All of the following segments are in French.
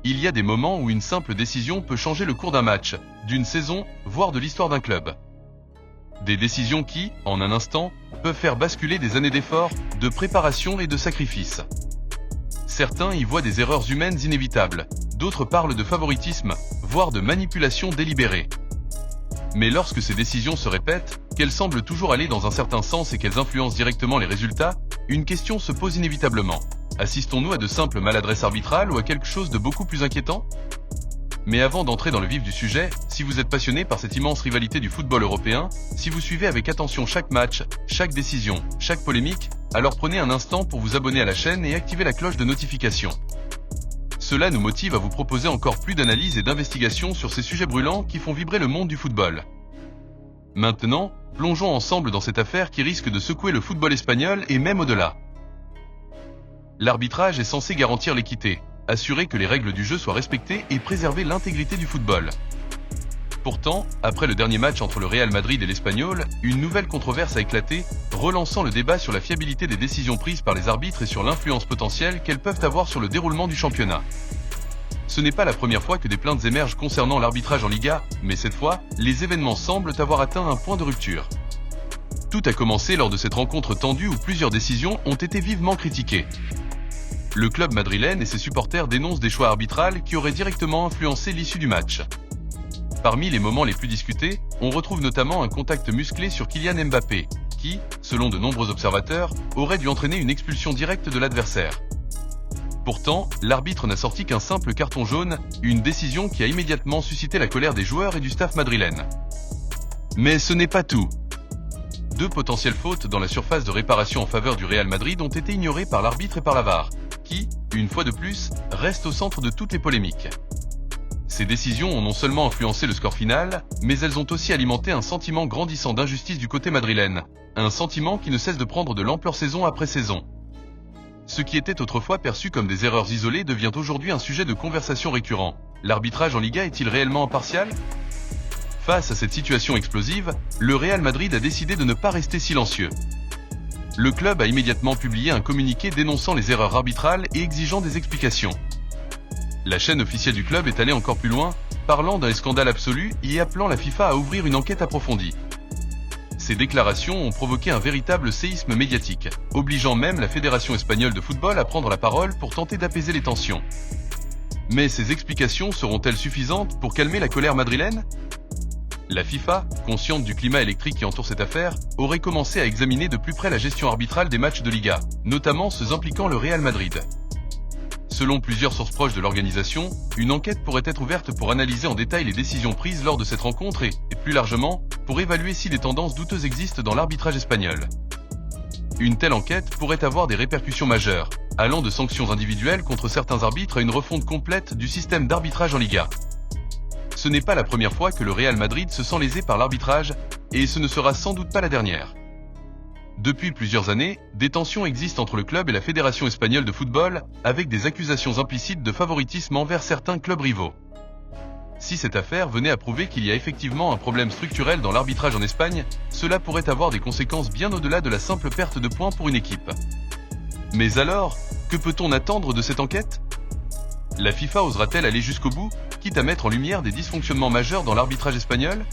Il y a des moments où une simple décision peut changer le cours d'un match, d'une saison, voire de l'histoire d'un club. Des décisions qui, en un instant, peuvent faire basculer des années d'efforts, de préparation et de sacrifices. Certains y voient des erreurs humaines inévitables, d'autres parlent de favoritisme, voire de manipulation délibérée. Mais lorsque ces décisions se répètent, qu'elles semblent toujours aller dans un certain sens et qu'elles influencent directement les résultats, une question se pose inévitablement. Assistons-nous à de simples maladresses arbitrales ou à quelque chose de beaucoup plus inquiétant ? Mais avant d'entrer dans le vif du sujet, si vous êtes passionné par cette immense rivalité du football européen, si vous suivez avec attention chaque match, chaque décision, chaque polémique, alors prenez un instant pour vous abonner à la chaîne et activer la cloche de notification. Cela nous motive à vous proposer encore plus d'analyses et d'investigations sur ces sujets brûlants qui font vibrer le monde du football. Maintenant, plongeons ensemble dans cette affaire qui risque de secouer le football espagnol et même au-delà. L'arbitrage est censé garantir l'équité, assurer que les règles du jeu soient respectées et préserver l'intégrité du football. Pourtant, après le dernier match entre le Real Madrid et l'Espagnol, une nouvelle controverse a éclaté, relançant le débat sur la fiabilité des décisions prises par les arbitres et sur l'influence potentielle qu'elles peuvent avoir sur le déroulement du championnat. Ce n'est pas la première fois que des plaintes émergent concernant l'arbitrage en Liga, mais cette fois, les événements semblent avoir atteint un point de rupture. Tout a commencé lors de cette rencontre tendue où plusieurs décisions ont été vivement critiquées. Le club madrilène et ses supporters dénoncent des choix arbitraux qui auraient directement influencé l'issue du match. Parmi les moments les plus discutés, on retrouve notamment un contact musclé sur Kylian Mbappé, qui, selon de nombreux observateurs, aurait dû entraîner une expulsion directe de l'adversaire. Pourtant, l'arbitre n'a sorti qu'un simple carton jaune, une décision qui a immédiatement suscité la colère des joueurs et du staff madrilène. Mais ce n'est pas tout. Deux potentielles fautes dans la surface de réparation en faveur du Real Madrid ont été ignorées par l'arbitre et par la VAR, qui, une fois de plus, reste au centre de toutes les polémiques. Ces décisions ont non seulement influencé le score final, mais elles ont aussi alimenté un sentiment grandissant d'injustice du côté madrilène, un sentiment qui ne cesse de prendre de l'ampleur saison après saison. Ce qui était autrefois perçu comme des erreurs isolées devient aujourd'hui un sujet de conversation récurrent. L'arbitrage en Liga est-il réellement impartial ? Face à cette situation explosive, le Real Madrid a décidé de ne pas rester silencieux. Le club a immédiatement publié un communiqué dénonçant les erreurs arbitrales et exigeant des explications. La chaîne officielle du club est allée encore plus loin, parlant d'un scandale absolu et appelant la FIFA à ouvrir une enquête approfondie. Ces déclarations ont provoqué un véritable séisme médiatique, obligeant même la Fédération espagnole de football à prendre la parole pour tenter d'apaiser les tensions. Mais ces explications seront-elles suffisantes pour calmer la colère madrilène ? La FIFA, consciente du climat électrique qui entoure cette affaire, aurait commencé à examiner de plus près la gestion arbitrale des matchs de Liga, notamment ceux impliquant le Real Madrid. Selon plusieurs sources proches de l'organisation, une enquête pourrait être ouverte pour analyser en détail les décisions prises lors de cette rencontre et, plus largement, pour évaluer si des tendances douteuses existent dans l'arbitrage espagnol. Une telle enquête pourrait avoir des répercussions majeures, allant de sanctions individuelles contre certains arbitres à une refonte complète du système d'arbitrage en Liga. Ce n'est pas la première fois que le Real Madrid se sent lésé par l'arbitrage, et ce ne sera sans doute pas la dernière. Depuis plusieurs années, des tensions existent entre le club et la Fédération espagnole de football, avec des accusations implicites de favoritisme envers certains clubs rivaux. Si cette affaire venait à prouver qu'il y a effectivement un problème structurel dans l'arbitrage en Espagne, cela pourrait avoir des conséquences bien au-delà de la simple perte de points pour une équipe. Mais alors, que peut-on attendre de cette enquête ? La FIFA osera-t-elle aller jusqu'au bout, quitte à mettre en lumière des dysfonctionnements majeurs dans l'arbitrage espagnol ?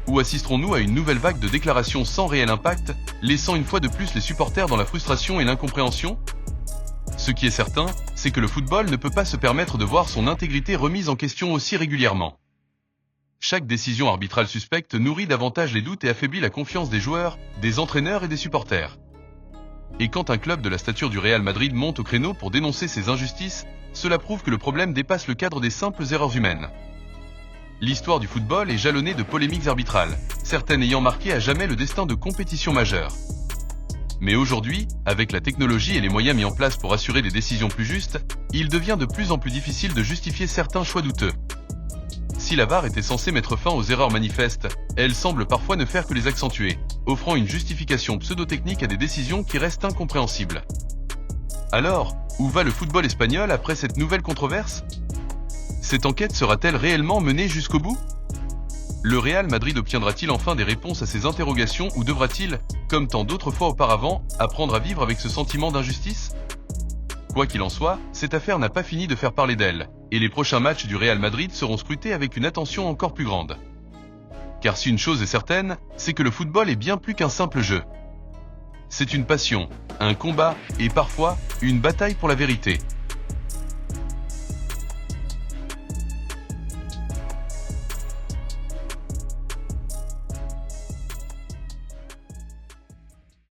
Ou assisterons-nous à une nouvelle vague de déclarations sans réel impact, laissant une fois de plus les supporters dans la frustration et l'incompréhension ? Ce qui est certain, c'est que le football ne peut pas se permettre de voir son intégrité remise en question aussi régulièrement. Chaque décision arbitrale suspecte nourrit davantage les doutes et affaiblit la confiance des joueurs, des entraîneurs et des supporters. Et quand un club de la stature du Real Madrid monte au créneau pour dénoncer ces injustices, cela prouve que le problème dépasse le cadre des simples erreurs humaines. L'histoire du football est jalonnée de polémiques arbitrales, certaines ayant marqué à jamais le destin de compétitions majeures. Mais aujourd'hui, avec la technologie et les moyens mis en place pour assurer des décisions plus justes, il devient de plus en plus difficile de justifier certains choix douteux. Si la VAR était censée mettre fin aux erreurs manifestes, elle semble parfois ne faire que les accentuer, offrant une justification pseudo-technique à des décisions qui restent incompréhensibles. Alors, où va le football espagnol après cette nouvelle controverse ? Cette enquête sera-t-elle réellement menée jusqu'au bout ? Le Real Madrid obtiendra-t-il enfin des réponses à ces interrogations ou devra-t-il, comme tant d'autres fois auparavant, apprendre à vivre avec ce sentiment d'injustice ? Quoi qu'il en soit, cette affaire n'a pas fini de faire parler d'elle, et les prochains matchs du Real Madrid seront scrutés avec une attention encore plus grande. Car si une chose est certaine, c'est que le football est bien plus qu'un simple jeu. C'est une passion, un combat, et parfois, une bataille pour la vérité.